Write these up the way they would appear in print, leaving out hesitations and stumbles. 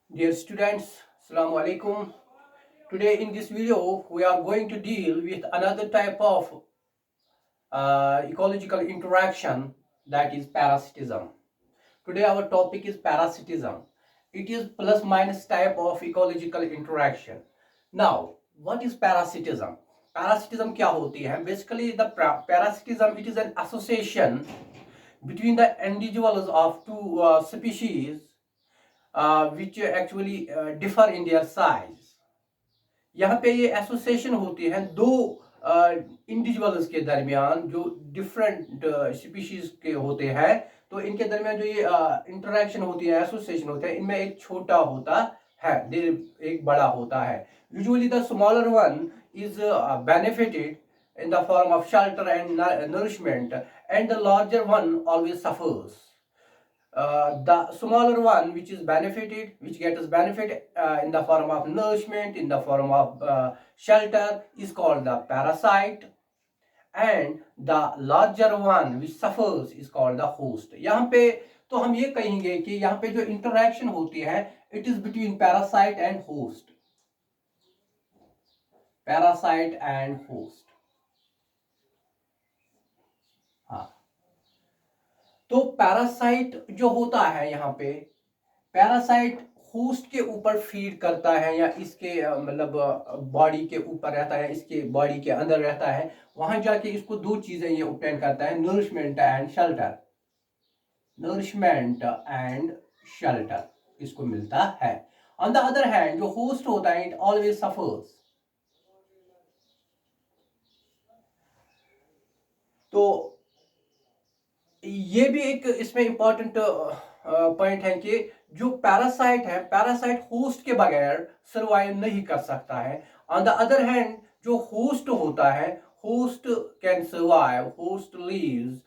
Dear students, Assalamu alaikum. Today in this video, we are going to deal with another type of ecological interaction, that is parasitism. Today our topic is parasitism. It is plus minus type of ecological interaction. Now, what is parasitism? Parasitism क्या होती है? Basically, the parasitism, it is an association between the individuals of two species which actually differ in their size. यहाँ पे ये association होती है दो individuals के दरमियान जो डिफरेंट स्पीशीज के होते हैं। तो इनके दरमियान जो ये इंटरेक्शन होती है, एसोसिएशन होता है, इनमें एक छोटा होता है, एक बड़ा होता है। Usually the smaller one is benefited in the form of shelter and nourishment, and the larger one always suffers. The smaller one which is benefited, which gets benefit in the form of nourishment, in the form of shelter, is called the parasite, and the larger one which suffers is called the host. यहाँ पे तो हम ये कहेंगे कि यहाँ पे जो इंटरेक्शन होती है, it is between parasite and host. Parasite and host. हाँ, तो पैरासाइट जो होता है यहाँ पे, पैरासाइट होस्ट के ऊपर फीड करता है या इसके मतलब बॉडी के ऊपर रहता है, इसके बॉडी के अंदर रहता है। वहां जाके इसको दो चीजें ये ऑब्टेन करता है, nourishment and shelter. Nourishment and shelter इसको मिलता है। ऑन द अदर हैंड जो होस्ट होता है, इट ऑलवेज सफर्स। तो ये भी एक इसमें इंपॉर्टेंट पॉइंट है कि जो पैरासाइट है, पैरासाइट होस्ट के बगैर सर्वाइव नहीं कर सकता है। ऑन द अदर हैंड जो होस्ट होता है, host can survive, host lives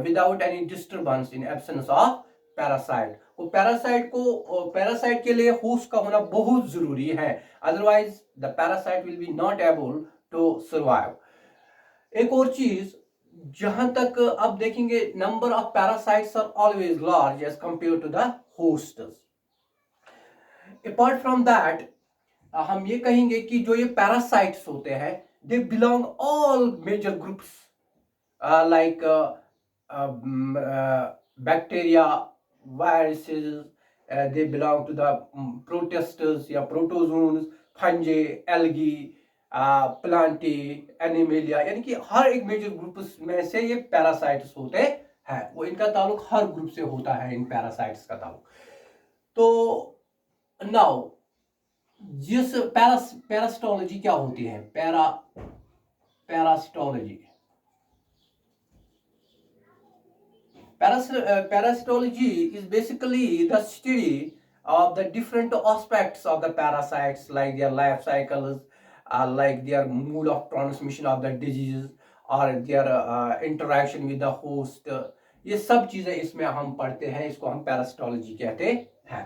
without any disturbance in absence of parasite. वो पैरासाइट के लिए होस्ट का होना बहुत जरूरी है, otherwise the parasite will be not able to survive. एक और चीज, जहां तक आप देखेंगे, number of parasites are always large as compare to the hosts. Apart from that, हम ये कहेंगे कि जो ये पैरासाइट्स होते हैं, they belong all major groups like bacteria, viruses, they belong to the protists या protozoans, fungi, algae, plantae, animalia, यानी कि हर एक मेजर ग्रुप में से ये पैरासाइट्स होते हैं। वो इनका ताल्लुक हर ग्रुप से होता है, इन पैरासाइट्स का ताल्लुक। तो नाउ जिस पैरासिटोलॉजी क्या होती है, parasitology, parasitology is basically the study of the different aspects of the parasites, like their life cycles, like their mode of transmission of the disease, or their interaction with the host। ये सब चीजें इसमें हम पढ़ते हैं, इसको हम parasitology कहते हैं।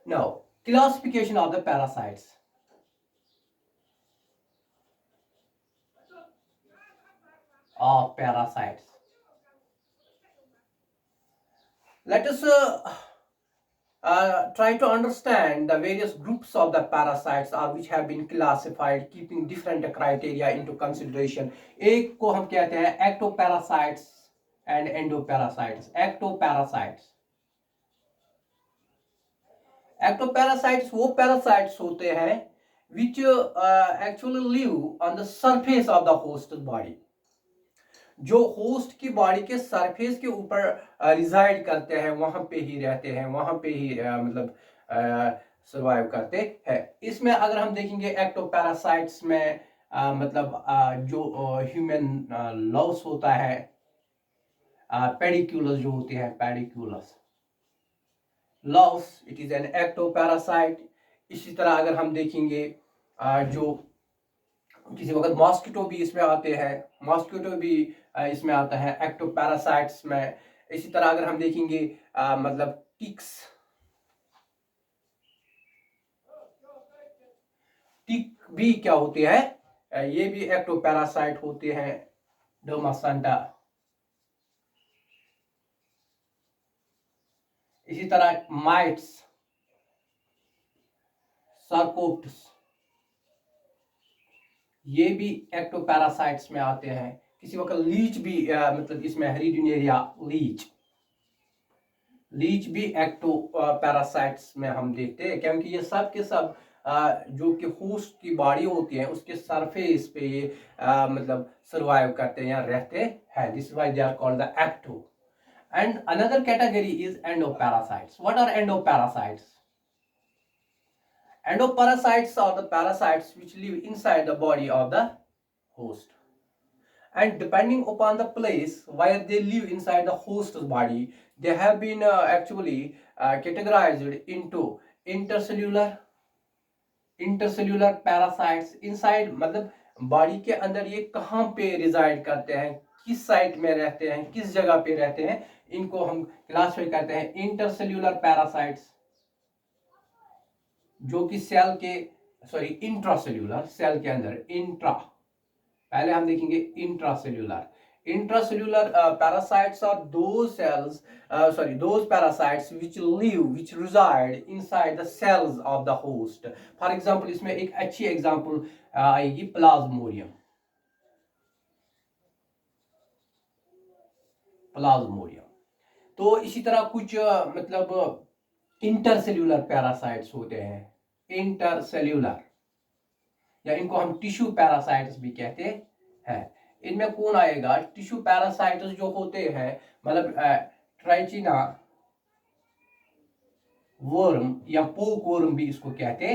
Now classification of the parasites. Of parasites, let us try to understand the various groups of the parasites which have been classified keeping different criteria into consideration। एक को हम कहते हैं एक्टोपैरासाइट्स एंड एंडोपैरासाइट्स। एक्टोपैरासाइट्स वो parasites होते हैं which actually live on the surface of the host body, जो host की बॉडी के सरफेस के ऊपर रिजाइड करते हैं, वहां पे ही रहते हैं, वहां पे ही मतलब सर्वाइव करते हैं। इसमें अगर हम देखेंगे एक्टोपैरासाइट्स में मतलब जो ह्यूमन लव्स होता है, पेडिक्यूलस जो होते हैं, pediculus louse, it is an ectoparasite. इसी तरह अगर हम देखेंगे जो किसी वक्त मॉस्किटो भी इसमें आते हैं, मॉस्किटो भी इसमें आता है एक्टोपैरासाइट्स में। इसी तरह अगर हम देखेंगे मतलब टिक भी क्या होती है, ये भी एक्टोपैरासाइट होते हैं, डोमासेंटा। इसी तरह माइट्स, सार्कोप्टेस, ये भी एक्टोपैरासाइट्स में आते हैं। किसी वक्त लीच भी मतलब इसमें हेरिडिनेरिया लीच भी एक्टो पैरासाइट्स में हम देखते हैं, क्योंकि ये सब के सब जो कि होस्ट की बॉडी होती है उसके सरफेस पे ये मतलब सर्वाइव करते हैं या रहते हैं। This is why they are called the ecto. And another category is endoparasites. What are endoparasites? Endoparasites are the parasites which live inside the body of the host. And depending upon the place where they live inside the host's body, they have been actually categorized into intercellular parasites. Inside मतलब body के अंदर ये कहाँ पे resided करते हैं, किस site में रहते हैं, किस जगह पे रहते हैं, इनको हम क्लासिफाई करते हैं इंटरसेल्यूलर पैरासाइट्स, जो कि सेल के इंट्रासेल्यूलर, सेल के अंदर इंट्रा, पहले हम देखेंगे intracellular. Intracellular parasites are those cells, those parasites which reside inside the cells of the host. For example, इसमें एक अच्छी एग्जांपल आएगी प्लाज्मोडियम। तो इसी तरह कुछ मतलब इंटरसेल्यूलर पैरासाइट्स होते हैं, इंटरसेल्यूलर, या इनको हम टिश्यू पैरासाइट्स भी कहते हैं। इनमें कौन आएगा? टिश्यू पैरासाइट्स जो होते हैं, मतलब ट्राइचिना वर्म या पोक वर्म भी इसको कहते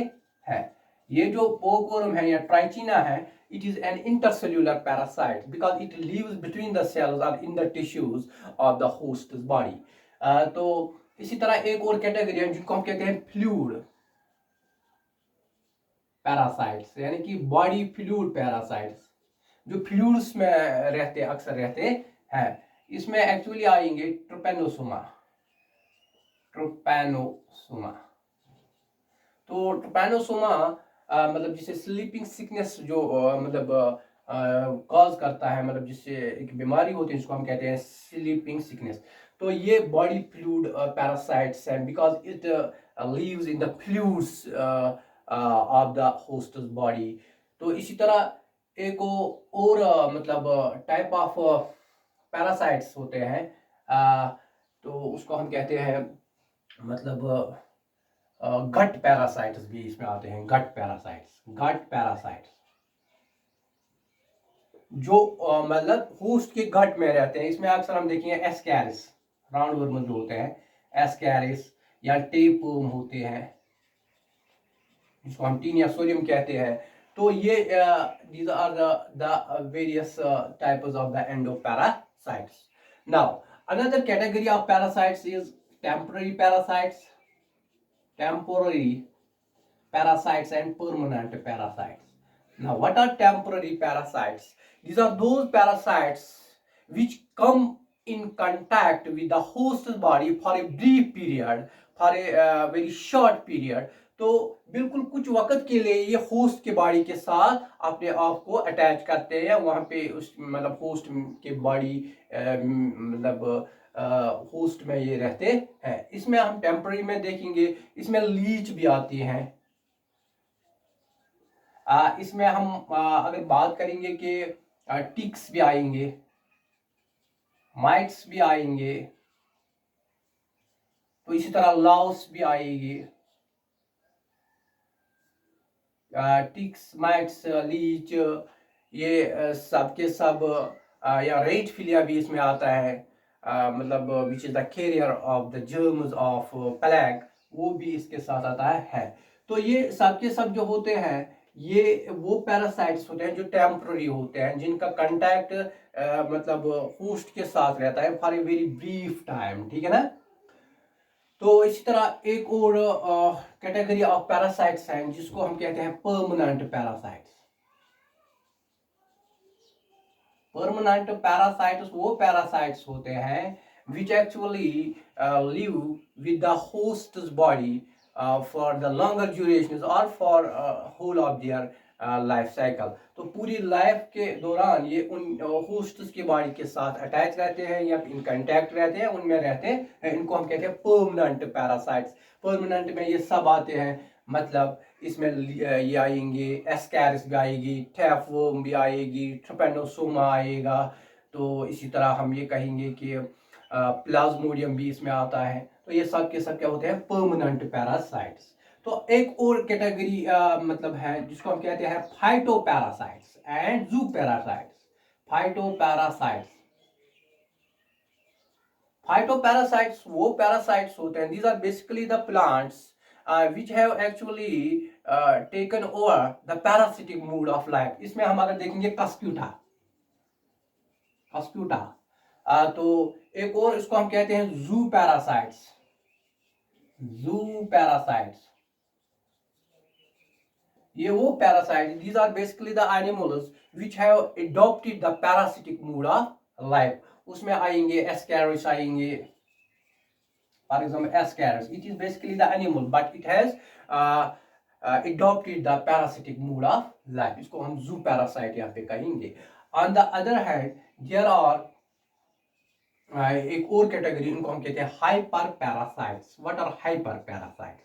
हैं। ये जो पोक वर्म है या ट्राइचिना है, it is an intercellular parasite because it lives between the cells or in the tissues of the host's body. तो इसी तरह एक और कैटेगरी है जिनको हम कहते हैं फ्लूइड पैरासाइट्स, यानी कि बॉडी फ्लूइड पैरासाइट्स, जो फ्लूइड्स में अक्सर रहते हैं। इसमें एक्चुअली आएंगे ट्रिपैनोसोमा। तो ट्रिपैनोसोमा मतलब जिसे स्लीपिंग सिकनेस जो मतलब कॉज करता है, मतलब जिससे एक बीमारी होती है जिसको हम कहते हैं स्लीपिंग सिकनेस। तो ये बॉडी फ्लूइड पैरासाइट्स हैं because it lives in the fluids of the host's body. तो इसी तरह एक और मतलब टाइप ऑफ पैरासाइट्स होते हैं, तो उसको हम कहते हैं मतलब गट पैरासाइट्स भी इसमें आते हैं। गट पैरासाइट्स जो मतलब होस्ट के गट में रहते हैं। इसमें अक्सर हम देखेंगे एस्कैरिस, राउंड वर्म जो होते हैं, एस्कैरिस या टेपवर्म होते हैं, जिसको हम टीनिया सोडियम कहते हैं। तो ये these are the various types of the endoparasites. Now another category of parasites is temporary parasites and permanent parasites. Now what are temporary parasites? These are those parasites which come in contact with the host's body for a brief period, for a very short period. तो बिल्कुल कुछ वक्त के लिए ये host के body के साथ अपने आप को अटैच करते हैं, वहां पे उस मतलब होस्ट के बॉडी मतलब होस्ट में ये रहते हैं। इसमें हम टेम्पररी में देखेंगे, इसमें लीच भी आती हैं। इसमें हम अगर बात करेंगे कि टिक्स भी आएंगे, माइट्स भी आएंगे, तो इसी तरह लाउस भी आएगी। टिक्स, माइट्स, लीच, ये सब के सब, या रेट फिलिया भी इसमें आता है, मतलब which is the carrier of the germs of plague, वो भी इसके साथ आता है। तो ये सब के सब जो होते हैं ये वो पैरासाइट्स होते हैं जो टेम्पररी होते हैं, जिनका कांटेक्ट मतलब होस्ट के साथ रहता है for a very brief time, ठीक है ना। तो इसी तरह एक और कैटेगरी ऑफ पैरासाइट्स हैं जिसको हम कहते हैं परमानेंट पैरासाइट्स। परमानेंट पैरासाइट्स वो पैरासाइट्स होते हैं which actually live with the host's body for the longer durations or for whole of their life cycle. तो पूरी लाइफ के दौरान ये उन होस्ट्स की बॉडी के साथ अटैच रहते हैं या इन कांटेक्ट रहते हैं, उनमें रहते हैं। इनको हम कहते हैं परमानेंट पैरासाइट्स। परमानेंट में ये सब आते हैं, मतलब इसमें ये आएंगे, एस्कैरिस भी आएगी, टैपवर्म भी आएगी, ट्रिपेनोसोमा आएगा। तो इसी तरह हम ये कहेंगे कि प्लाज्मोडियम भी इसमें आता है। तो ये सब के सब क्या होते हैं, परमानेंट पैरासाइट्स। तो एक और कैटेगरी मतलब है जिसको हम कहते हैं फाइटोपैरासाइट्स एंड जू पैरासाइट्स। फाइटोपैरासाइट्स, फाइटोपैरासाइट्स वो पैरासाइट्स होते हैं, these are basically the plants which have actually taken over the parasitic mood of life। इसमें हम अगर देखेंगे कस्क्यूटा, कस्क्यूटा तो एक और इसको हम कहते हैं जू पैरासाइट्स, जू पैरासाइट्स। ये वो parasite, these are basically the animals which have adopted the parasitic mood of life। उसमें आएंगे एस्कैरिस आएंगे, for example Ascaris, it is basically the animal but it has adopted the parasitic mood of life। इसको हम जू parasite यहाँ पे कहेंगे। On the other hand there are एक और कैटेगरी, इनको हम कहते हैं hyper parasites. What are hyper parasites?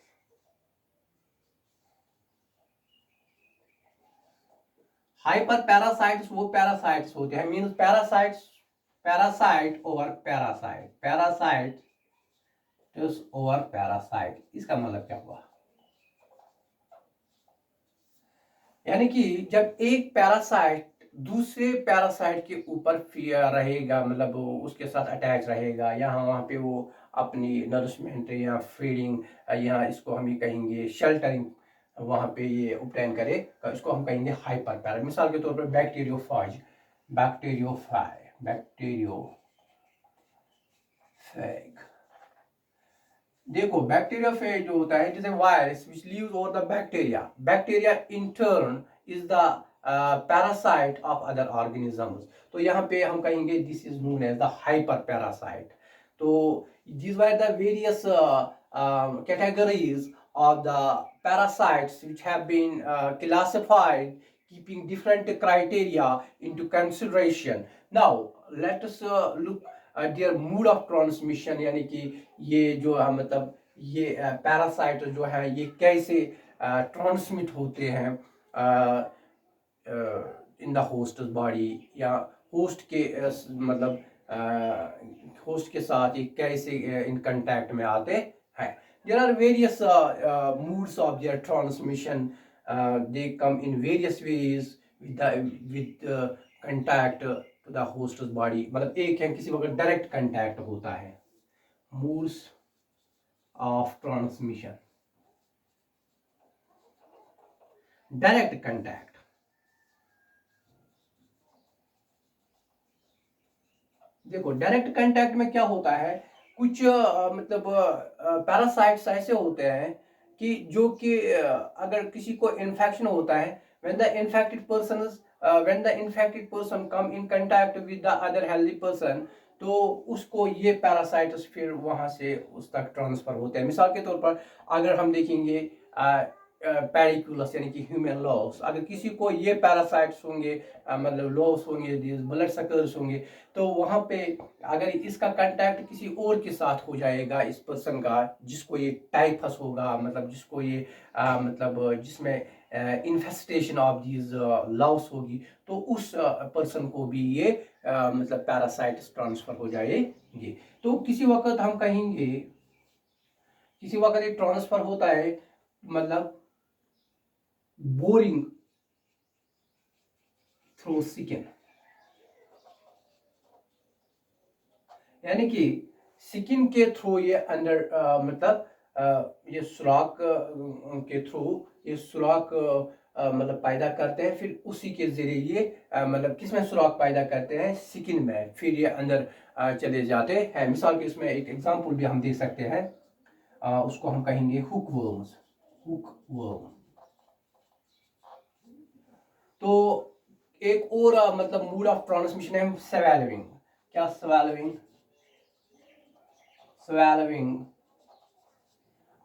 Hyper parasites वो पैरासाइट्स होते हैं, means parasites, parasite over parasite, parasite over parasite. इसका मतलब क्या हुआ? यानी कि जब एक पैरासाइट दूसरे पैरासाइट के ऊपर रहेगा, मतलब उसके साथ अटैच रहेगा, यहाँ वहाँ पे वो अपनी नरिशमेंट या फीडिंग या इसको हम ये कहेंगे शेल्टरिंग वहाँ पे ये ऑब्टेन करे, तो इसको हम कहेंगे हाइपर पैरा। मिसाल के तौर पर बैक्टीरियोफाज, बैक्टीरियोफेग। देखो बैक्टीरियोफेज जो होता है, जैसे virus which lives over the bacteria, bacteria in turn is the parasite of other organisms. तो यहाँ पे हम कहेंगे this is known as the hyper parasite. तो these were the various categories of the parasites which have been classified keeping different criteria into consideration। Now let us look their mode of transmission, यानी कि ये जो मतलब ये parasite जो है ये कैसे ट्रांसमिट होते हैं इन द होस्ट बॉडी, या होस्ट के मतलब होस्ट के साथ ये कैसे इन कांटेक्ट में आते हैं। There are various moods of their transmission, they come in various ways with contact to the host body. मतलब एक है किसी वक्त डायरेक्ट कांटेक्ट होता है, moods of transmission, direct contact. देखो डायरेक्ट कांटेक्ट में क्या होता है, कुछ मतलब पैरासाइट्स ऐसे होते हैं कि जो कि अगर किसी को इन्फेक्शन होता है, when the infected person come in contact with the other healthy person, तो उसको ये पैरासाइट्स फिर वहां से उस तक ट्रांसफर होते हैं। मिसाल के तौर पर अगर हम देखेंगे पेडिकुलस यानी कि ह्यूमन लॉस, अगर किसी को ये पैरासाइट्स होंगे मतलब लॉस होंगे, ब्लड सकर्स होंगे, तो वहां पे अगर इसका कांटेक्ट किसी और के साथ हो जाएगा, इस पर्सन का जिसको ये टाइफस होगा, मतलब जिसको ये मतलब जिसमें इन्फेस्टेशन ऑफ दीज लॉस होगी, तो उस पर्सन को भी ये मतलब पैरासाइट्स ट्रांसफर हो जाएंगे। तो किसी वक्त हम कहेंगे, किसी वक्त ये ट्रांसफर होता है मतलब बोरिंग थ्रू स्किन, यानी कि स्किन के थ्रू ये अंदर मतलब ये सुराख के थ्रू ये सुराख मतलब पैदा करते हैं, फिर उसी के जरिए ये मतलब किसमें सुराख पैदा करते हैं, स्किन में, फिर ये अंदर चले जाते हैं। मिसाल के इसमें एक एग्जांपल भी हम दे सकते हैं, उसको हम कहेंगे हुक वर्म्स, हुक वर्म। तो एक और मतलब मूड ऑफ ट्रांसमिशन है स्वेलविंग। क्या स्वेलविंग? स्वेलविंग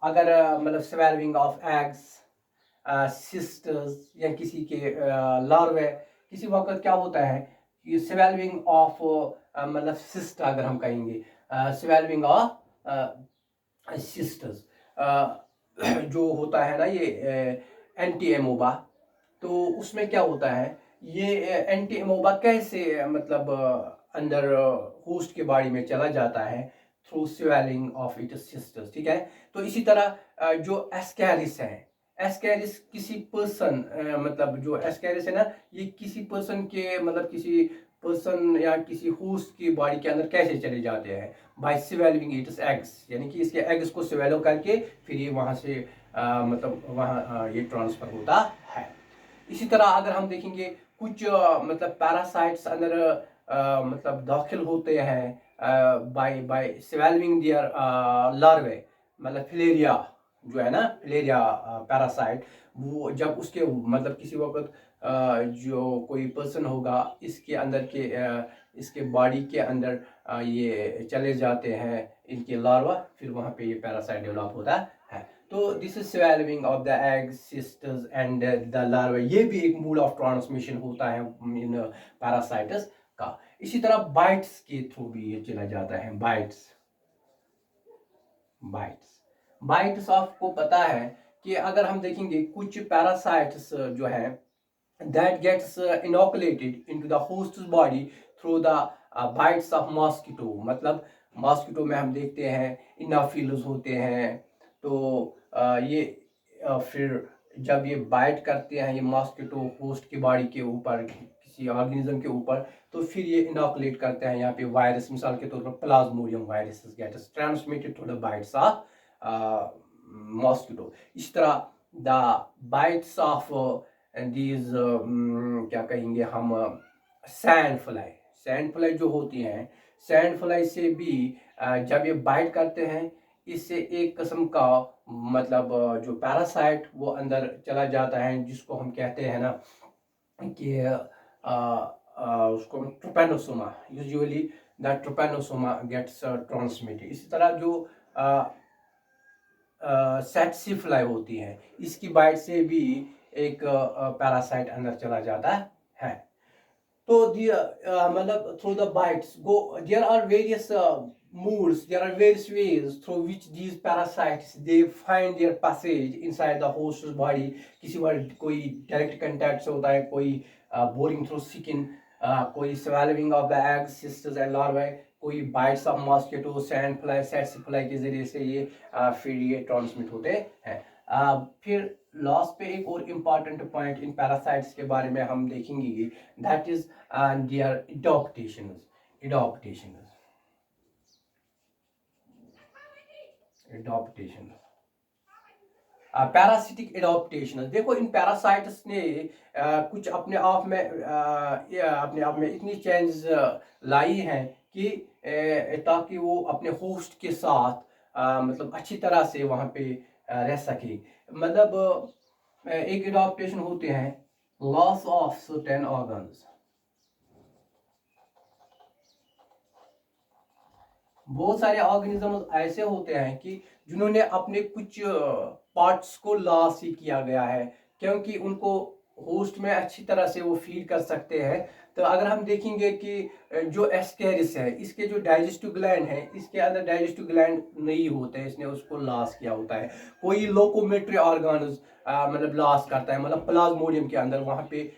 अगर मतलब स्वेलविंग ऑफ एग्स, सिस्टर्स या किसी के लार्वे, किसी वक्त क्या होता है कि स्वेलविंग ऑफ मतलब सिस्ट अगर हम कहेंगे, स्वेलविंग ऑफ सिस्टर्स जो होता है ना, ये एंटी एमोबा। तो उसमें क्या होता है, ये एंटी एमोबा कैसे मतलब अंदर होस्ट के बॉडी में चला जाता है through swelling of its sisters, ठीक है। तो इसी तरह जो एस्कैरिस है, एस्कैरिस किसी पर्सन मतलब जो एस्कैरिस है ना, ये किसी पर्सन के मतलब किसी पर्सन या किसी होस्ट की बॉडी के अंदर कैसे चले जाते हैं, बाय स्वेलिंग इट्स एग्स, यानी कि इसके एग्स को स्वेलो करके फिर ये वहां से मतलब वहाँ ये ट्रांसफर होता है। इसी तरह अगर हम देखेंगे कुछ मतलब पैरासाइट्स अंदर मतलब दाखिल होते हैं बाय बाय स्वेलविंग दियर लार्वे, मतलब फिलेरिया जो है ना, फिलेरिया पैरासाइट, वो जब उसके मतलब किसी वक्त जो कोई पर्सन होगा इसके अंदर के इसके बॉडी के अंदर ये चले जाते हैं इनके लार्वा, फिर वहाँ पे ये पैरासाइट डेवलप होता है। तो this is स्वेलविंग of the egg sisters and the larva, ये भी एक मोड ऑफ ट्रांसमिशन होता है इन पैरासाइट्स का। इसी तरह बाइट्स के थ्रू भी ये चला जाता है, बाइट्स बाइट्स बाइट्स आपको पता है कि अगर हम देखेंगे कुछ पैरासाइट्स जो है that gets inoculated into the host's body through the bites of mosquito, मतलब मॉस्किटो में हम देखते हैं इनाफिलस होते हैं। तो ये फिर जब ये बाइट करते हैं ये मॉस्किटो होस्ट की बॉडी के ऊपर किसी ऑर्गेनिज्म के ऊपर, तो फिर ये इनोकुलेट करते हैं यहाँ पे वायरस, मिसाल के तौर पर plasmodium virus gets transmitted through the bites of mosquito. इस तरह द बाइट्स ऑफ दीज क्या कहेंगे हम, सैंड फ्लाई, सैंड फ्लाई जो होती हैं, सैंड फ्लाई से भी जब ये बाइट करते हैं इससे एक किस्म का मतलब जो पैरासाइट वो अंदर चला जाता है, जिसको हम कहते हैं ना कि उसको trypanosoma, usually the trypanosoma gets transmitted. इसी तरह जो सेट्सी फ्लाई होती है इसकी बाइट से भी एक पैरासाइट अंदर चला जाता है। तो मतलब through the bites go there are various moods, there are various ways through which these parasites they find their passage inside the host's body। किसी बार कोई डायरेक्ट कंटैक्ट से होता है, कोई बोरिंग थ्रू स्किन, कोई swallowing of the eggs cysts and larvae, कोई bites of mosquito, sand fly, tsetse fly के जरिए से ये फिर ये ट्रांसमिट होते हैं। फिर लास्ट पे एक और इम्पॉर्टेंट पॉइंट इन पैरासाइट्स के बारे में हम देखेंगे, that is their adaptation. Adaptation adaptation parasitic adaptation. देखो इन पैरासाइट्स ने कुछ अपने आप में इतनी चेंज लाई हैं कि ताकि वो अपने होस्ट के साथ मतलब अच्छी तरह से वहाँ पे रह सके। मतलब एक एडॉप्टेशन होते हैं लॉस ऑफ सर्टेन ऑर्गन्स। बहुत सारे ऑर्गेनिज्म ऐसे होते हैं कि जिन्होंने अपने कुछ पार्ट्स को लॉस ही किया गया है, क्योंकि उनको होस्ट में अच्छी तरह से वो फीड कर सकते हैं। तो अगर हम देखेंगे कि जो एस्केरिस है इसके जो डाइजेस्टिव ग्लैंड है इसके अंदर डाइजेस्टिव ग्लैंड नहीं होते हैं, इसने उसको लॉस किया होता है। कोई लोकोमेट्री ऑर्गन्स मतलब लॉस करता है, मतलब प्लाज्मोडियम के अंदर वहाँ पे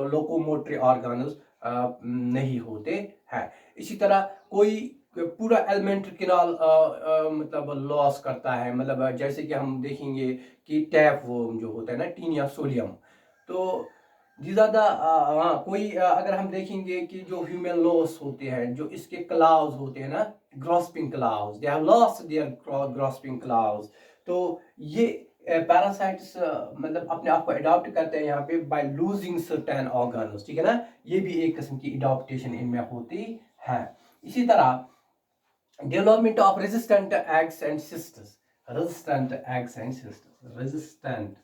लोकोमोटरी ऑर्गन्स नहीं होते हैं। इसी तरह कोई पूरा एलिमेंट्री किनाल मतलब लॉस करता है, मतलब जैसे कि हम देखेंगे कि टैप वर्म जो होता है ना, टीनिया सोडियम। तो ज़्यादा कोई अगर हम देखेंगे कि जो ह्यूमन लॉस होते हैं, जो इसके क्लाउज होते हैं ना, grasping claws, they have lost their grasping claws. तो ये पैरासाइट्स मतलब अपने आप को अडॉप्ट करते हैं यहाँ पे बाय लूजिंग सर्टेन ऑर्गन्स, ठीक है ना। ये भी एक किस्म की अडॉप्टेशन इनमें होती है। इसी तरह development of resistant eggs and cystis, resistant eggs and cystis, resistant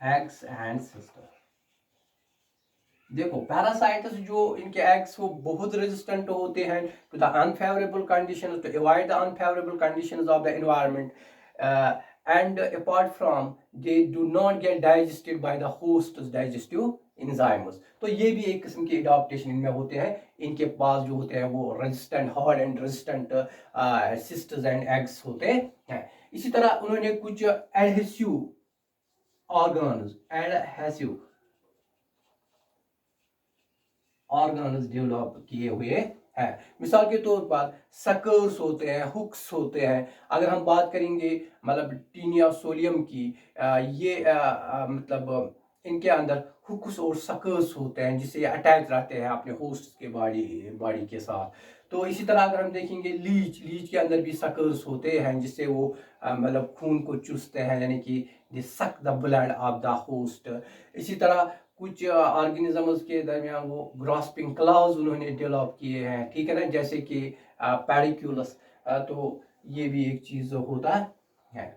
eggs and cystis। देखो पैरासाइट्स जो इनके एग्स वो बहुत रेजिस्टेंट होते हैं to the unfavourable conditions, to avoid the unfavourable conditions of the environment, and apart from they do not get digested by the host's digestive enzymes। तो ये भी एक किस्म के अडॉप्टेशन इनमें होते हैं, इनके पास जो होते हैं वो resistant hard and resistant sisters and eggs होते हैं। इसी तरह उन्होंने कुछ adhesive organs adhesive organs develop किए हुए हैं। मिसाल के तौर पर सकर्स होते हैं, हुक्स होते हैं। अगर हम बात करेंगे मतलब टीन या सोलियम की, मतलब इनके अंदर हुक्स और सकर्स होते हैं जिससे अटैच रहते हैं अपने होस्ट के बॉडी के साथ। तो इसी तरह अगर हम देखेंगे लीच लीच के अंदर भी सकर्स होते हैं जिससे वो मतलब खून को चूसते हैं, यानी कि दे suck the blood of the host. इसी तरह कुछ ऑर्गेनिजम्स के दरमियान वो ग्रास्पिंग क्लॉज उन्होंने डेवलप किए हैं, ठीक है ना, जैसे कि पैडिक्यूलस। तो ये भी एक चीज होता है।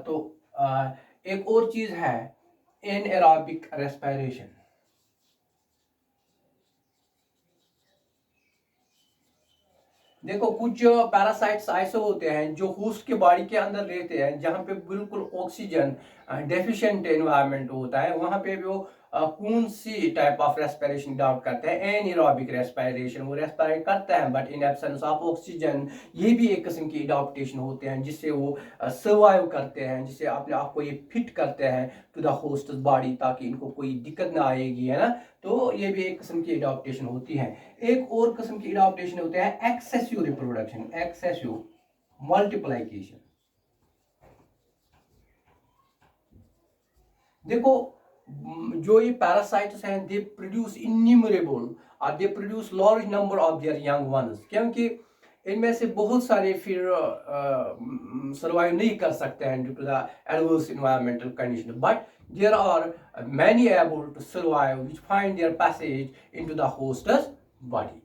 तो एक और चीज है एनएरोबिक रेस्पिरेशन। देखो कुछ पैरासाइट्स ऐसे होते हैं जो होस्ट के बॉडी के अंदर रहते हैं, जहाँ पे बिल्कुल ऑक्सीजन डेफिशिएंट एनवायरनमेंट होता है, वहाँ पे भी वो कौन सी टाइप ऑफ रेस्पिरेशन डेवलप करते हैं, एनएरोबिक रेस्पिरेशन। वो रेस्पिरेट करते हैं but in absence of oxygen. ये भी एक किस्म की एडाप्टेशन होते हैं जिससे वो सर्वाइव करते हैं, जिससे अपने आप को ये फिट करते हैं टू द होस्ट बॉडी, ताकि इनको कोई दिक्कत ना आएगी, है ना। तो ये भी एक किस्म की एडाप्टेशन होती है। एक और किस्म की एडाप्टेशन होते हैं एक्सेसिव रिप्रोडक्शन, एक्सेसिव मल्टीप्लिकेशन। देखो जो ये पैरासाइट्स हैं दे प्रोड्यूस इन्यूमरेबल और they produce large number of their young ones, क्योंकि इनमें से बहुत सारे फिर सर्वाइव नहीं कर सकते हैं due to the adverse environmental condition, but there are many able to survive which find their passage into the host's body.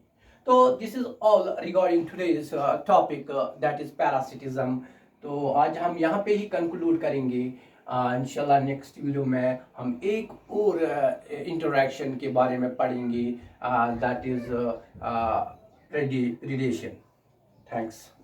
So this is all regarding today's topic, that is parasitism. तो आज हम यहाँ पे ही conclude करेंगे। इंशाल्लाह next video में हम एक और इंटरेक्शन के बारे में पढ़ेंगे, दैट इज प्रेडिशन। थैंक्स।